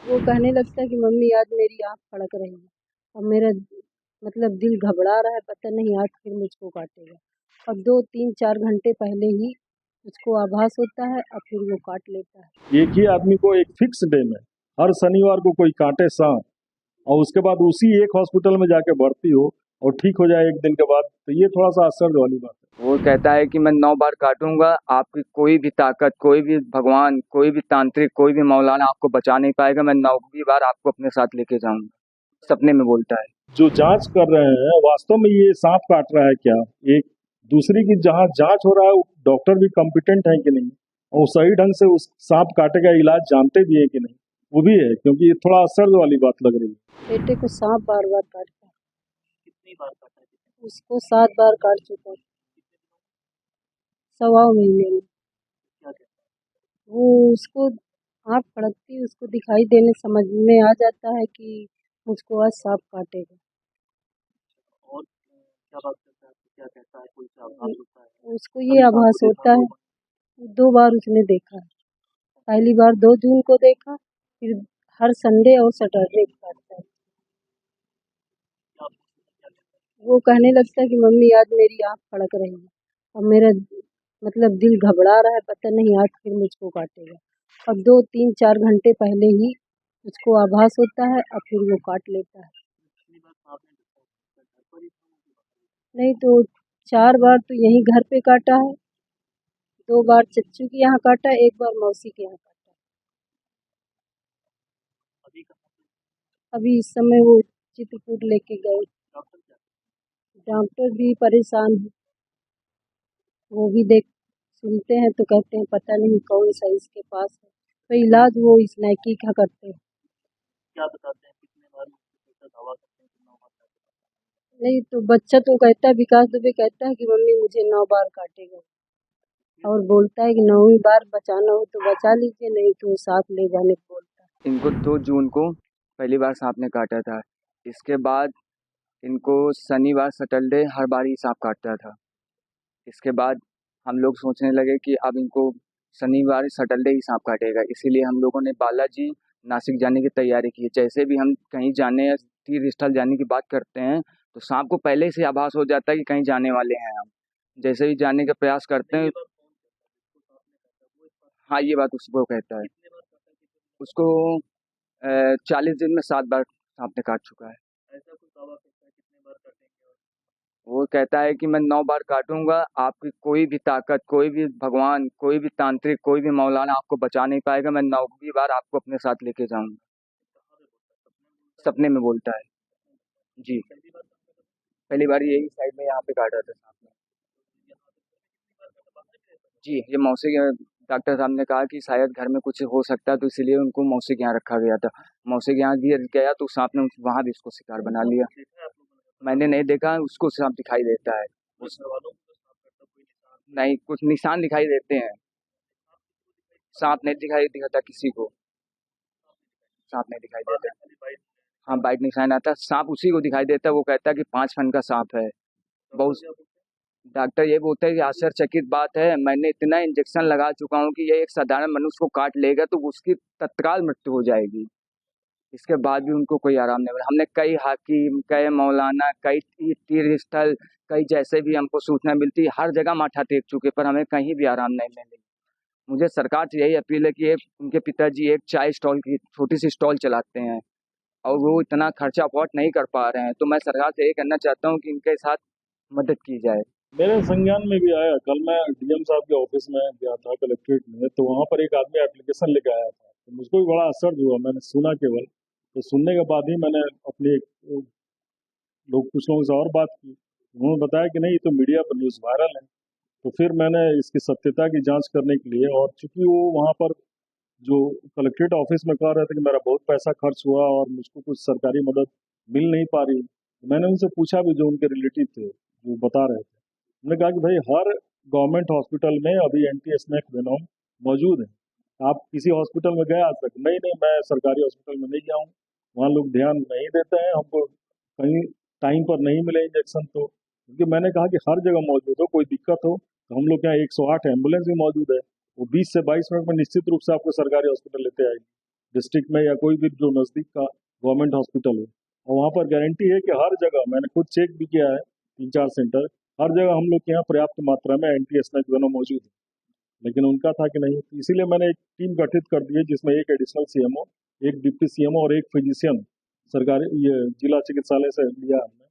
वो कहने लगता है कि मम्मी आज मेरी आँख फड़क रही है और मेरा दिल घबरा रहा है, पता नहीं आज फिर मुझको काटेगा। और 2-3-4 घंटे पहले ही उसको आभास होता है और फिर वो काट लेता है। एक ही आदमी को एक फिक्स डे में हर शनिवार को कोई काटे सांप और उसके बाद उसी एक हॉस्पिटल में जाके भर्ती हो और ठीक हो जाए एक दिन के बाद, तो ये थोड़ा सा आश्चर्य वाली बात है। वो कहता है कि मैं 9 बार काटूंगा, आपकी कोई भी ताकत, कोई भी भगवान, कोई भी तांत्रिक, कोई भी मौलाना आपको बचा नहीं पाएगा। मैं 9वीं बार आपको अपने साथ लेके जाऊंगा। सपने में बोलता है। जो जांच कर रहे हैं वास्तव में ये सांप काट रहा है क्या, एक दूसरी की जहाँ जांच हो रहा है डॉक्टर भी कॉम्पिटेंट है कि नहीं, और सही ढंग से उस सांप काटे का इलाज जानते भी है कि नहीं, वो भी है, क्योंकि ये थोड़ा आश्चर्य वाली बात लग रही है। बेटे को सांप बार-बार काटता है। कितनी बार काटा है? उसको 7 बार काट चुका है, सवा महीने में। क्या कहता है? वो उसको आँख फड़कती है, उसको दिखाई देने समझ में आ जाता है कि मुझको आज सांप काटेगा। और क्या बात करता है? क्या कहता है? कोई सा आभास होता है? उसको ये आभास होता है, 2 बार उसने देखा है। पहली बार 2 जून को देखा, फिर हर संडे और सैटरडे को काटता है। वो कहने लगता है कि मम्मी आज मेरी आँख फड़क रही है और मेरा दिल घबरा रहा है, पता नहीं आज फिर मुझको काटेगा। और 2-3-4 घंटे पहले ही उसको आभास होता है और फिर वो काट लेता है। कितनी बार सांप ने घर पर ही नहीं तो 4 बार तो यहीं घर पे काटा है, 2 बार चच्चू के यहाँ काटा, 1 बार मौसी के यहाँ काटा। अभी कहाँ पे? अभी इस समय वो चित्रकूट लेके गए, डॉक्टर क्या? डॉक्टर भी परेशान है। वो भी सुनते हैं तो कहते हैं पता नहीं कौन सा इसके पास है, तो इलाज वो इस नाइकी का करते हैं। क्या बताते हैं? कितने बार ऐसा दावा करते हैं कि 9 बार काटे? नहीं तो बच्चा तो कहता है, विकास दुबे कहता है कि मम्मी मुझे 9 बार काटेगा और बोलता है कि 9वीं बार बचाना हो तो बचा लीजिए, नहीं तो साथ ले जाने को बोलता है। इनको 2 जून को पहली बार सांप ने काटा था। इसके बाद इनको शनिवार, सैटरडे हर बार ही सांप काटता था। इसके बाद हम लोग सोचने लगे कि अब इनको शनिवार, सैटरडे ही सांप काटेगा। इसीलिए हम लोगों ने बालाजी, नासिक जाने की तैयारी की है। जैसे भी हम कहीं जाने या तीर्थ स्थल जाने की बात करते हैं, तो सांप को पहले से आभास हो जाता है कि कहीं जाने वाले हैं हम। जैसे ही जाने का प्रयास करते ये हैं। बात कौन कहता है? जिसको सांप ने काटा वो इस बात हाँ, ये बात उसको कहता है। कितने बार काटा? कितने उसको 40 दिन में 7 बार सांप ने काट चुका है। ऐसा कोई दावा करता है कितने बार काटेंगे? और वो कहता है कि मैं 9 बार काटूंगा, आपकी कोई भी ताकत, कोई भी भगवान, कोई भी तांत्रिक, कोई भी मौलाना आपको बचा नहीं पाएगा। मैं 9वीं बार आपको अपने साथ लेके जाऊंगा। कहाँ पे बोलता है? सपने में बोलता है। जी। पहली बार कहाँ काटा? पहली बार यही साइड में यहाँ पे काटा था सांप ने। यहाँ पे कितनी बार काटा? बाहर भी रहता है? जी, ये मौसी के डॉक्टर साहब ने कहा कि शायद घर में कुछ हो सकता है, तो इसीलिए उनको मौसी के यहाँ रखा गया था। मौसी के यहाँ भी गया तो सांप ने वहाँ भी उसको शिकार बना लिया। देखा है आप लोगों ने? मैंने नहीं देखा, उसको सांप दिखाई देता है। कोई उस घर वालों को तो सांप काटता कोई निशान? नहीं, कुछ निशान दिखाई देते हैं। सांप नहीं दिखाई देता किसी को। सांप नहीं दिखाई बाद देता। में खाली बाइट हाँ, बाइट निशान आता है, सांप उसी को दिखाई देता है। वो कहता है कि 5 फन का सांप है। डॉक्टर बहुत क्या बोलते हैं? डॉक्टर ये बोलते हैं कि आश्चर्यचकित बात है, मैंने इतना इंजेक्शन लगा चुका हूँ कि ये एक साधारण मनुष्य को काट लेगा तो उसकी तत्काल मृत्यु हो जाएगी। इसके बाद भी उनको कोई आराम नहीं मिला। हमने कई हाकिम, कई मौलाना, कई तीर्थ स्थल, कई जैसे भी हमको सूचना मिलती है, हर जगह माथा टेक चुके, पर हमें कहीं भी आराम नहीं मिली। मुझे सरकार से यही अपील है कि एक उनके पिताजी एक चाय स्टॉल की छोटी सी स्टॉल चलाते हैं और वो इतना खर्चा अफोर्ड नहीं कर पा रहे हैं, तो मैं सरकार से यही कहना चाहता हूँ कि इनके साथ मदद की जाए। मेरे संज्ञान में भी आया, कल मैं डीएम साहब के ऑफिस में गया था कलेक्ट्रेट में, तो वहाँ पर एक आदमी एप्लीकेशन लेके आया था, तो मुझको भी बड़ा आश्चर्य हुआ। मैंने सुना केवल, तो सुनने के बाद ही मैंने अपने कुछ लोगों से और बात की, उन्होंने बताया कि नहीं ये तो मीडिया पर न्यूज़ वायरल है। तो फिर मैंने इसकी सत्यता की जांच करने के लिए, और चूंकि वो वहाँ पर जो कलेक्ट्रेट ऑफिस में कह रहे थे कि मेरा बहुत पैसा खर्च हुआ और मुझको कुछ सरकारी मदद मिल नहीं पा रही, तो मैंने उनसे पूछा भी, जो उनके रिलेटिव थे वो बता रहे थे। उन्होंने कहा कि भाई हर गवर्नमेंट हॉस्पिटल में अभी एंटी स्नेक वेनम मौजूद है। आप किसी हॉस्पिटल में गए आज तक? नहीं नहीं, मैं सरकारी हॉस्पिटल में नहीं गया हूँ, वहाँ लोग ध्यान नहीं देते हैं, हमको कहीं टाइम पर नहीं मिले इंजेक्शन। तो क्योंकि मैंने कहा कि हर जगह मौजूद हो, कोई दिक्कत हो तो हम लोग के यहाँ 108 एम्बुलेंस भी मौजूद है, वो 20 से 22 मिनट में निश्चित रूप से आपको सरकारी हॉस्पिटल लेते आएगी। डिस्ट्रिक्ट में या कोई भी जो नज़दीक का गवर्नमेंट हॉस्पिटल हो, और वहाँ पर गारंटी है कि हर जगह, मैंने खुद चेक भी किया है 3-4 सेंटर, हर जगह हम लोग के यहाँ पर्याप्त मात्रा में एंटी-एस्मैक वेनम मौजूद है। लेकिन उनका था कि नहीं, इसीलिए मैंने एक टीम गठित कर दी है जिसमें एक एडिशनल सीएमओ, एक डिप्टी सीएमओ और एक फिजिशियन सरकारी ये जिला चिकित्सालय से लिया हमने,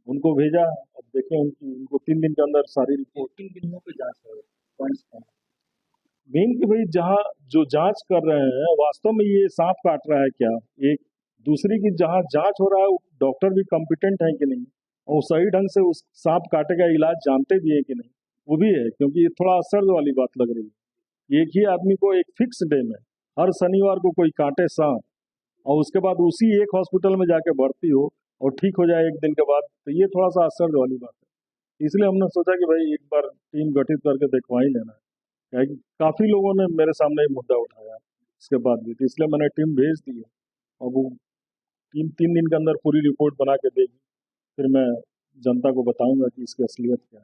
उनको भेजा। अब देखें उनको 3 दिन के अंदर सारी रिपोर्ट। 3 दिनों पे जांच है, पॉइंट्स हैं। मेन कि भाई जहाँ जो जांच कर रहे हैं वास्तव में ये सांप काट रहा है क्या, एक दूसरी की जहाँ जांच हो रहा है डॉक्टर भी कॉम्पिटेंट है कि नहीं, और सही ढंग से उस सांप काटे का इलाज जानते भी है कि नहीं, वो भी है। क्योंकि ये थोड़ा आश्चर्य वाली बात लग रही है, एक ही आदमी को एक फिक्स डे में हर शनिवार को कोई काटे सांप, और उसके बाद उसी एक हॉस्पिटल में जाके भर्ती हो और ठीक हो जाए एक दिन के बाद, तो ये थोड़ा सा आश्चर्य वाली बात है। इसलिए हमने सोचा कि भाई एक बार टीम गठित करके दिखवा ही लेना है, क्या है कि काफी लोगों ने मेरे सामने ये मुद्दा उठाया इसके बाद भी, तो इसलिए मैंने टीम भेज दी है। और वो टीम 3 दिन के अंदर पूरी रिपोर्ट बना के देगी, फिर मैं जनता को बताऊंगा कि इसकी असलियत क्या है।